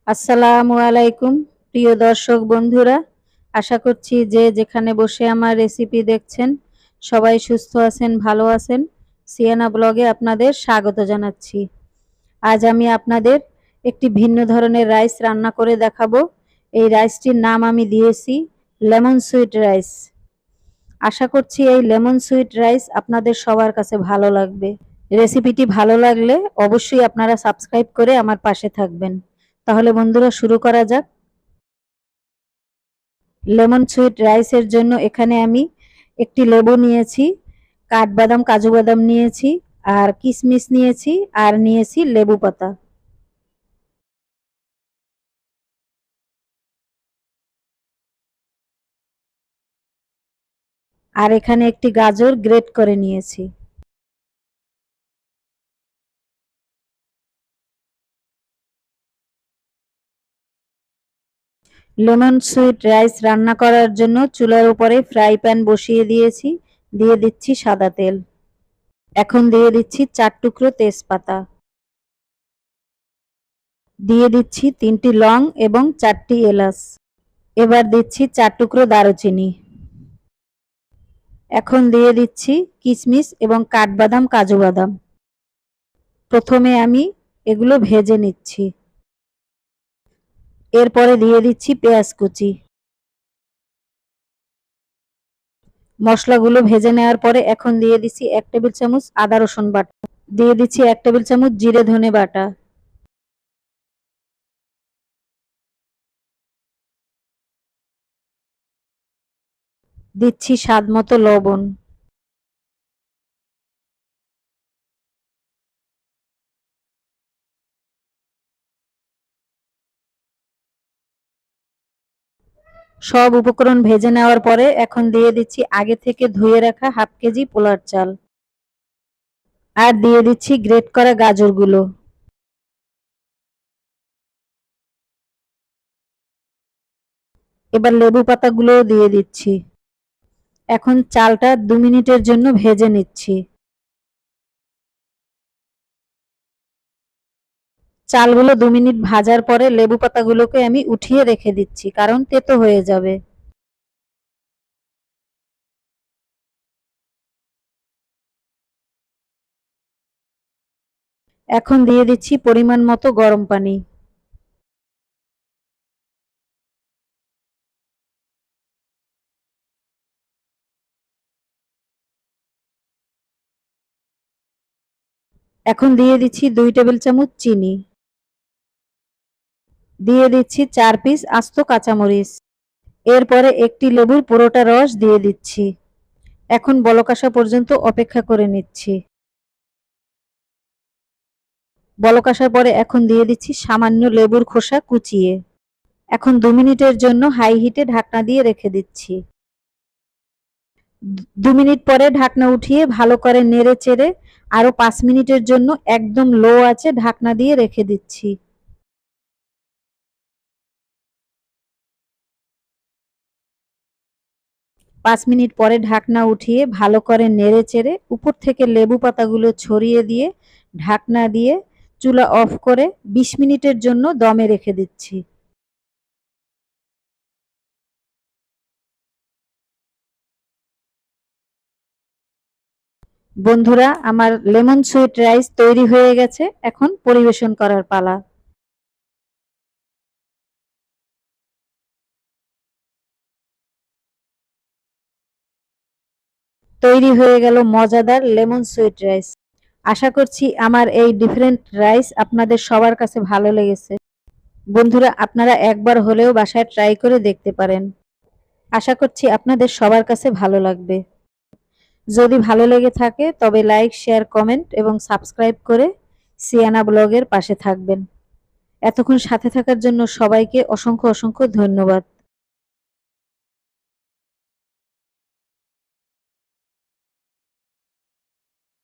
আসসালামু আলাইকুম প্রিয় দর্শক বন্ধুরা, আশা করছি যে যেখানে বসে আমার রেসিপি দেখছেন সবাই সুস্থ আছেন, ভালো আছেন। সিয়ানা ব্লগে আপনাদের স্বাগত জানাচ্ছি। আজ আমি আপনাদের একটি ভিন্ন ধরনের রাইস রান্না করে দেখাবো। এই রাইসটির নাম আমি দিয়েছি লেমন সুইট রাইস। আশা করছি এই লেমন সুইট রাইস আপনাদের সবার কাছে ভালো লাগবে। রেসিপিটি ভালো লাগলে অবশ্যই আপনারা সাবস্ক্রাইব করে আমার পাশে থাকবেন। তাহলে বন্ধুরা শুরু করা যাক। লেমন সুইট রাইসের জন্য এখানে আমি একটি লেবু নিয়েছি, কাঠবাদাম কাজু বাদাম নিয়েছি, আর কিশমিশ নিয়েছি, আর নিয়েছি লেবু পাতা। আর এখানে একটি গাজর গ্রেট করে নিয়েছি। লেমন সুইট রাইস রান্না করার জন্য চুলার উপরে ফ্রাই প্যান বসিয়ে দিয়েছি। দিয়ে দিচ্ছি সাদা তেল। এখন দিয়ে দিচ্ছি 4 টুকরো তেজপাতা। দিয়ে দিচ্ছি 3টি লং এবং 4টি এলাচ। এবার দিচ্ছি 4 টুকরো দারুচিনি। এখন দিয়ে দিচ্ছি কিশমিশ এবং কাঠবাদাম কাজু বাদাম। প্রথমে আমি এগুলো ভেজে নিচ্ছি। এরপরে দিয়ে দিচ্ছি পেঁয়াজ কুচি। মশলাগুলো ভেজে নেওয়ার পরে এখন দিয়ে দিচ্ছি 1 টেবিল চামচ আদা রসুন বাটা। দিয়ে দিচ্ছি 1 টেবিল চামচ জিরে ধনে বাটা। দিচ্ছি স্বাদ মতো লবণ। সব উপকরণ ভেজে নেওয়ার পরে এখন দিয়ে দিচ্ছি আগে থেকে ধুয়ে রাখা 1/2 কেজি পোলার চাল। আর দিয়ে দিচ্ছি গ্রেট করা গাজরগুলো। এবার লেবু পাতাগুলোও দিয়ে দিচ্ছি। এখন চালটা 2 মিনিটের জন্য ভেজে নিচ্ছি। চালগুলো 2 মিনিট ভাজার পরে লেবু পাতাগুলোকে আমি উঠিয়ে রেখে দিচ্ছি, কারণ তেতো হয়ে যাবে। এখন দিয়ে দিচ্ছি পরিমাণ মতো গরম পানি। এখন দিয়ে দিচ্ছি 2 টেবিল চামচ চিনি। দিয়ে দিচ্ছি 4 পিস আস্ত কাঁচামরিচ। এরপরে একটি লেবুর পুরোটা রস দিয়ে দিচ্ছি। এখন বলক আসা পর্যন্ত অপেক্ষা করে নিচ্ছি। বলক আসার পরে এখন দিয়ে দিচ্ছি সামান্য লেবুর খোসা কুচিয়ে। এখন 2 মিনিটের জন্য হাই হিটে ঢাকনা দিয়ে রেখে দিচ্ছি। 2 মিনিট পরে ঢাকনা উঠিয়ে ভালো করে নেড়ে চেড়ে আরো 5 মিনিটের জন্য একদম লো আঁচে ঢাকনা দিয়ে রেখে দিচ্ছি। 5 মিনিট পরে ঢাকনা উঠিয়ে ভালো করে নেড়ে চেড়ে উপর থেকে লেবু পাতাগুলো ছড়িয়ে দিয়ে ঢাকনা দিয়ে চুলা অফ করে 20 মিনিটের জন্য দমে রেখে দিচ্ছি। বন্ধুরা, আমার লেমন সুইট রাইস তৈরি হয়ে গেছে। এখন পরিবেশন করার পালা। তৈরি হয়ে গেল মজাদার লেমন সুইট রাইস। আশা করছি আমার এই ডিফারেন্ট রাইস আপনাদের সবার কাছে ভালো লেগেছে। বন্ধুরা, আপনারা একবার হলেও বাসায় ট্রাই করে দেখতে পারেন। আশা করছি আপনাদের সবার কাছে ভালো লাগবে। যদি ভালো লেগে থাকে তবে লাইক, শেয়ার, কমেন্ট এবং সাবস্ক্রাইব করে সিয়ানা ব্লগের পাশে থাকবেন। এতক্ষণ সাথে থাকার জন্য সবাইকে অসংখ্য অসংখ্য ধন্যবাদ।